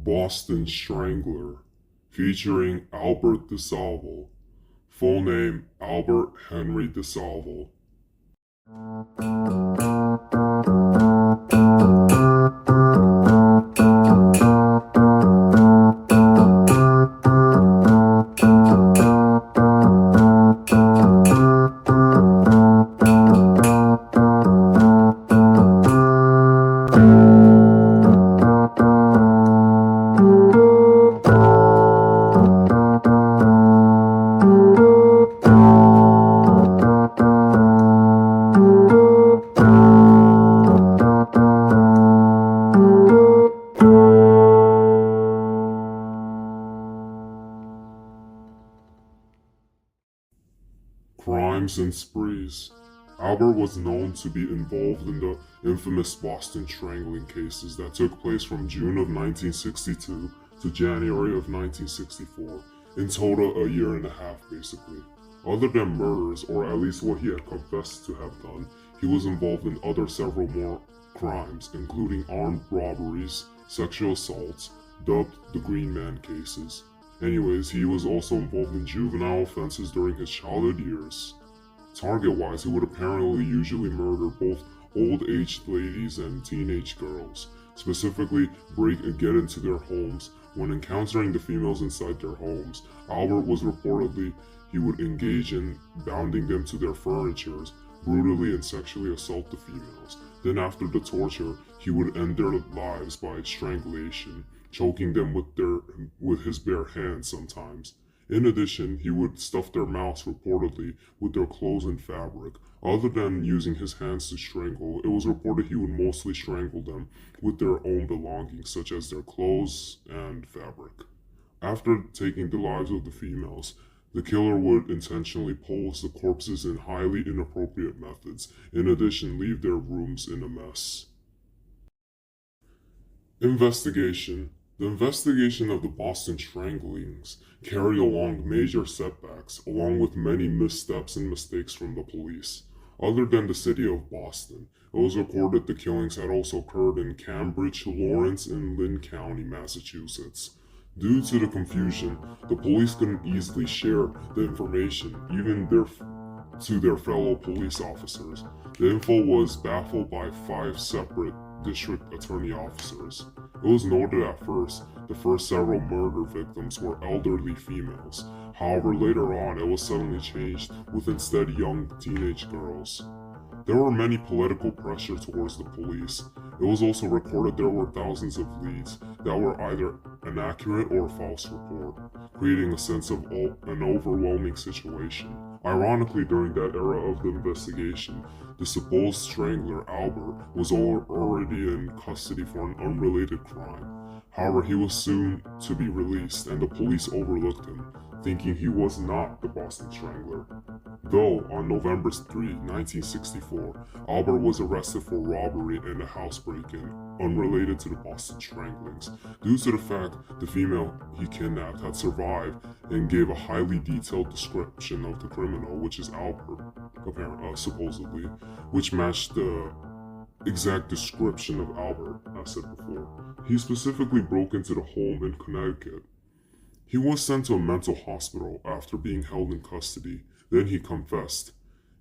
Boston Strangler, featuring Albert Desalvo. Full name Albert Henry Desalvo. Crimes and sprees. Albert was known to be involved in the infamous Boston Strangling cases that took place from June of 1962 to January of 1964. In total, a year and a half, basically. Other than murders, or at least what he had confessed to have done, he was involved in several more crimes, including armed robberies, sexual assaults, dubbed the Green Man cases. Anyways, he was also involved in juvenile offenses during his childhood years. Target-wise, he would apparently usually murder both old-aged ladies and teenage girls, specifically break and get into their homes. When encountering the females inside their homes, Albert was reportedly he would engage in bounding them to their furnitures, brutally and sexually assault the females. Then after the torture, he would end their lives by strangulation, choking them with his bare hands sometimes. In addition, he would stuff their mouths reportedly with their clothes and fabric. Other than using his hands to strangle, it was reported he would mostly strangle them with their own belongings, such as their clothes and fabric. After taking the lives of the females, the killer would intentionally pose the corpses in highly inappropriate methods. In addition, leave their rooms in a mess. Investigation. The investigation of the Boston Stranglings carried along major setbacks, along with many missteps and mistakes from the police. Other than the city of Boston, it was reported the killings had also occurred in Cambridge, Lawrence, and Lynn County, Massachusetts. Due to the confusion, the police couldn't easily share the information, even to their fellow police officers. The info was baffled by 5 separate district attorney officers. It was noted at first the first several murder victims were elderly females. However, later on it was suddenly changed with instead young teenage girls. There were many political pressure towards the police. It was also recorded there were thousands of leads that were either inaccurate or false report, creating a sense of an overwhelming situation. Ironically, during that era of the investigation, the supposed strangler, Albert, was already in custody for an unrelated crime. However, he was soon to be released, and the police overlooked him, thinking he was not the Boston Strangler. Though, on November 3, 1964, Albert was arrested for robbery and a house break-in, unrelated to the Boston Stranglings, due to the fact the female he kidnapped had survived and gave a highly detailed description of the criminal, which is Albert, supposedly, which matched the exact description of Albert, as said before. He specifically broke into the home in Connecticut. He was sent to a mental hospital after being held in custody. Then he confessed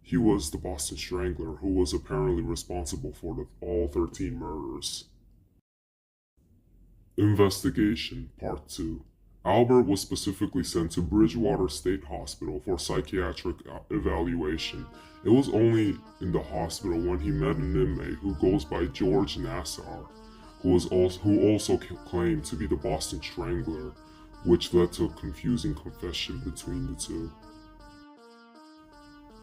he was the Boston Strangler, who was apparently responsible for all 13 murders. Investigation Part 2. Albert was specifically sent to Bridgewater State Hospital for psychiatric evaluation. It was only in the hospital when he met an inmate who goes by George Nassar, who also claimed to be the Boston Strangler, which led to a confusing confession between the two.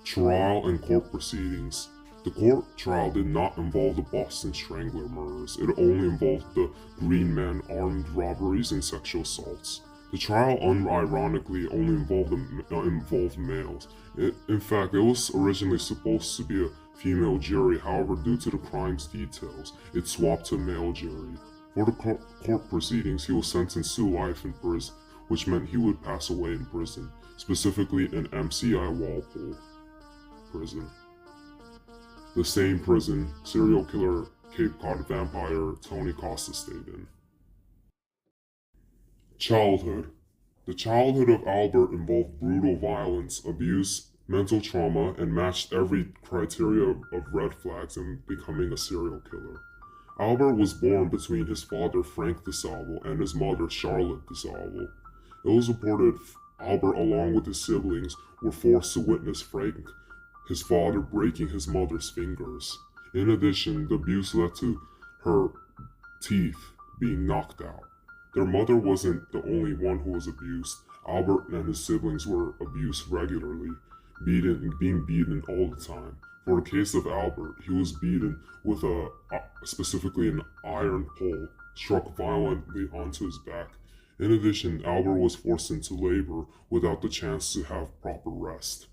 Trial and court proceedings. The court trial did not involve the Boston Strangler murders. It only involved the Green Man armed robberies and sexual assaults. The trial unironically only involved males. In fact, it was originally supposed to be a female jury. However, due to the crime's details, it swapped to a male jury. For the court proceedings, he was sentenced to life in prison, which meant he would pass away in prison, specifically in MCI Walpole prison. The same prison serial killer Cape Cod vampire Tony Costa stayed in. Childhood. The childhood of Albert involved brutal violence, abuse, mental trauma, and matched every criteria of red flags in becoming a serial killer. Albert was born between his father Frank Desalvo and his mother Charlotte Desalvo. It was reported Albert, along with his siblings, were forced to witness Frank, his father, breaking his mother's fingers. In addition, the abuse led to her teeth being knocked out. Their mother wasn't the only one who was abused. Albert and his siblings were abused regularly, being beaten all the time. For the case of Albert, he was beaten with specifically an iron pole struck violently onto his back. In addition, Albert was forced into labor without the chance to have proper rest.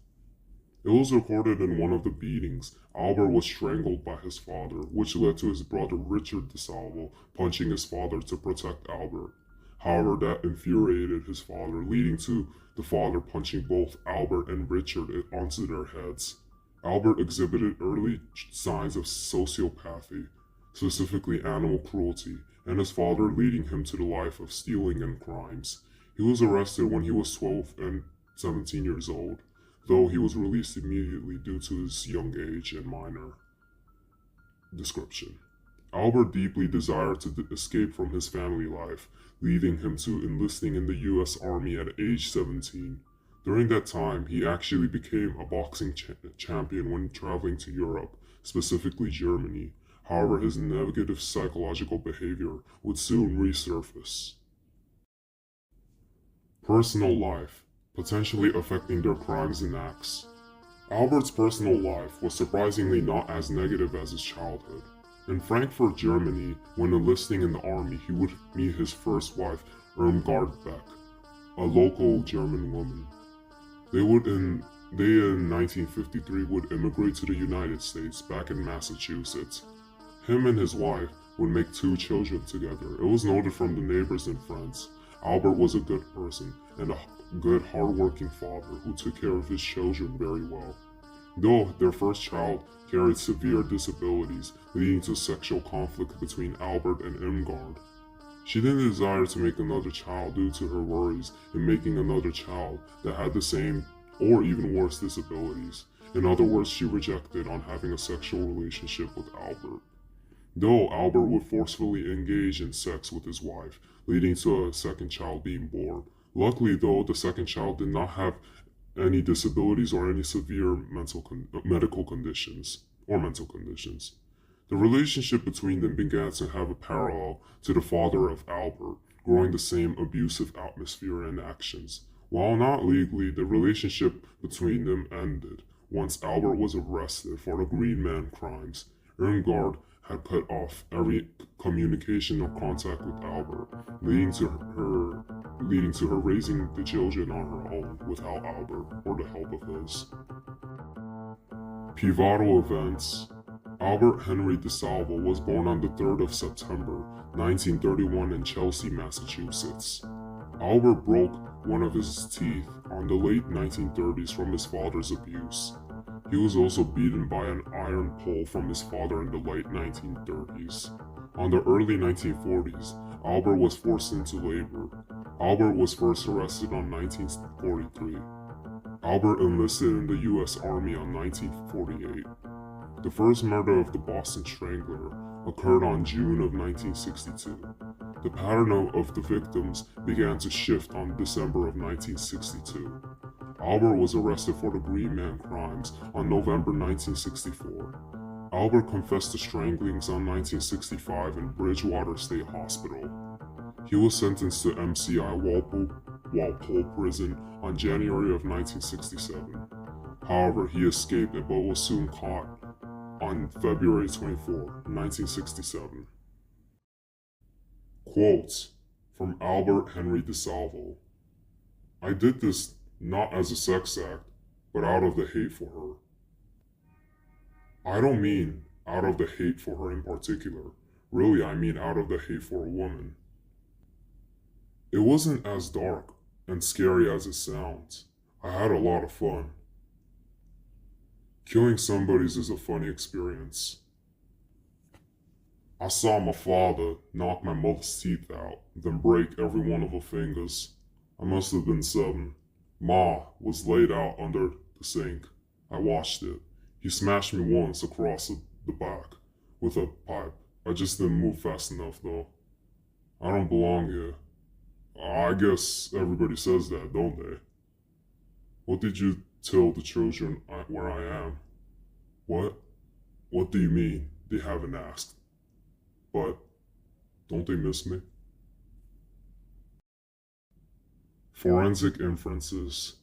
It was recorded in one of the beatings, Albert was strangled by his father, which led to his brother Richard Desalvo punching his father to protect Albert. However, that infuriated his father, leading to the father punching both Albert and Richard onto their heads. Albert exhibited early signs of sociopathy, specifically animal cruelty, and his father leading him to the life of stealing and crimes. He was arrested when he was 12 and 17 years old, though he was released immediately due to his young age and minor. Description: Albert deeply desired to escape from his family life, leading him to enlisting in the U.S. Army at age 17. During that time, he actually became a boxing champion when traveling to Europe, specifically Germany. However, his negative psychological behavior would soon resurface. Personal life, potentially affecting their crimes and acts. Albert's personal life was surprisingly not as negative as his childhood. In Frankfurt, Germany, when enlisting in the army, he would meet his first wife, Irmgard Beck, a local German woman. They in 1953 would immigrate to the United States back in Massachusetts. Him and his wife would make 2 children together. It was noted from the neighbors and friends. Albert was a good person and a good, hard-working father who took care of his children very well. Though their first child carried severe disabilities, leading to sexual conflict between Albert and Irmgard. She didn't desire to make another child due to her worries in making another child that had the same or even worse disabilities. In other words, she rejected on having a sexual relationship with Albert. Though Albert would forcefully engage in sex with his wife, leading to a second child being born. Luckily, though, the second child did not have any disabilities or any severe medical conditions or mental conditions. The relationship between them began to have a parallel to the father of Albert, growing the same abusive atmosphere and actions. While not legally, the relationship between them ended once Albert was arrested for the Green Man crimes. Irmgard had cut off every communication or contact with Albert, leading to her raising the children on her own without Albert or the help of his. Pivotal events. Albert Henry Desalvo was born on the 3rd of September, 1931 in Chelsea, Massachusetts. Albert broke one of his teeth on the late 1930s from his father's abuse. He was also beaten by an iron pole from his father in the late 1930s. On the early 1940s, Albert was forced into labor. Albert was first arrested on 1943. Albert enlisted in the U.S. Army on 1948. The first murder of the Boston Strangler occurred on June of 1962. The pattern of the victims began to shift on December of 1962. Albert was arrested for the Green Man crimes on November 1964. Albert confessed to stranglings on 1965 in Bridgewater State Hospital. He was sentenced to MCI Walpole Prison on January of 1967. However, he escaped but was soon caught on February 24, 1967. Quotes from Albert Henry Desalvo. I did this not as a sex act, but out of the hate for her. I don't mean out of the hate for her in particular. Really, I mean out of the hate for a woman. It wasn't as dark and scary as it sounds. I had a lot of fun. Killing somebody is a funny experience. I saw my father knock my mother's teeth out, then break every one of her fingers. I must have been 7. Ma was laid out under the sink. I watched it. He smashed me once across the back with a pipe. I just didn't move fast enough, though. I don't belong here. I guess everybody says that, don't they? What did you tell the children where I am? What? What do you mean? They haven't asked. But don't they miss me? Forensic inferences.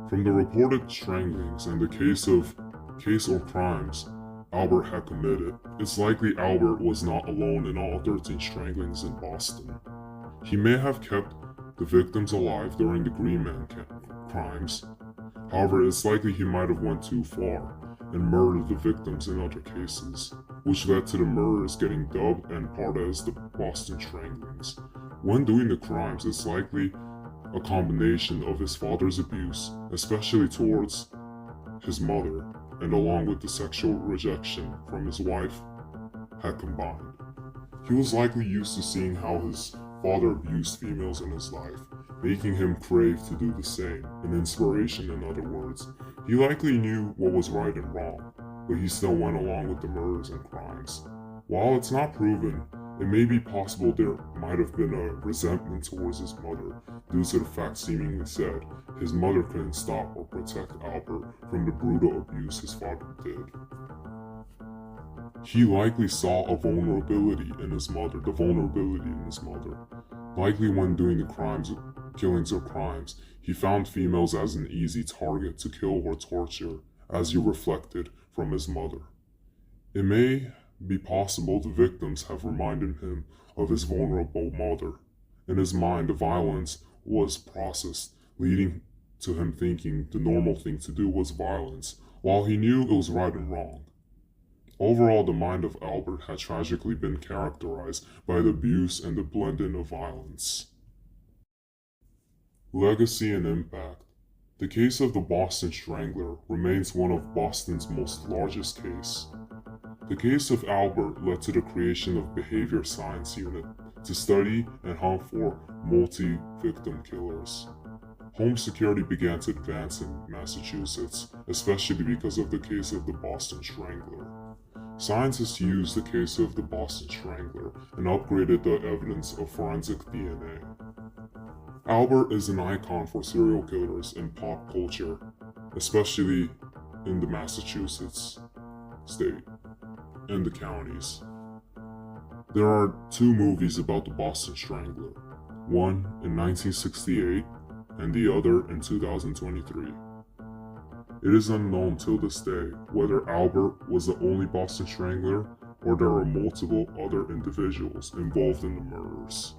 From the reported stranglings and the case or crimes Albert had committed, it's likely Albert was not alone in all 13 stranglings in Boston. He may have kept the victims alive during the Green Man crimes. However, it's likely he might have went too far and murdered the victims in other cases, which led to the murders getting dubbed and part as the Boston Stranglings. When doing the crimes, it's likely a combination of his father's abuse, especially towards his mother, and along with the sexual rejection from his wife, had combined. He was likely used to seeing how his father abused females in his life, making him crave to do the same, an inspiration in other words. He likely knew what was right and wrong, but he still went along with the murders and crimes. While it's not proven, it may be possible there might have been a resentment towards his mother due to the fact seemingly said his mother couldn't stop or protect Albert from the brutal abuse his father did. He likely saw the vulnerability in his mother. Likely when doing the killings or crimes, he found females as an easy target to kill or torture, as he reflected from his mother. It may be possible the victims have reminded him of his vulnerable mother. In his mind, the violence was processed, leading to him thinking the normal thing to do was violence, while he knew it was right and wrong. Overall, the mind of Albert had tragically been characterized by the abuse and the blending of violence. Legacy and impact. The case of the Boston Strangler remains one of Boston's most largest cases. The case of Albert led to the creation of Behavior Science Unit to study and hunt for multi-victim killers. Home security began to advance in Massachusetts, especially because of the case of the Boston Strangler. Scientists used the case of the Boston Strangler and upgraded the evidence of forensic DNA. Albert is an icon for serial killers in pop culture, especially in the Massachusetts state and the counties. There are 2 movies about the Boston Strangler, one in 1968 and the other in 2023. It is unknown till this day whether Albert was the only Boston Strangler or there are multiple other individuals involved in the murders.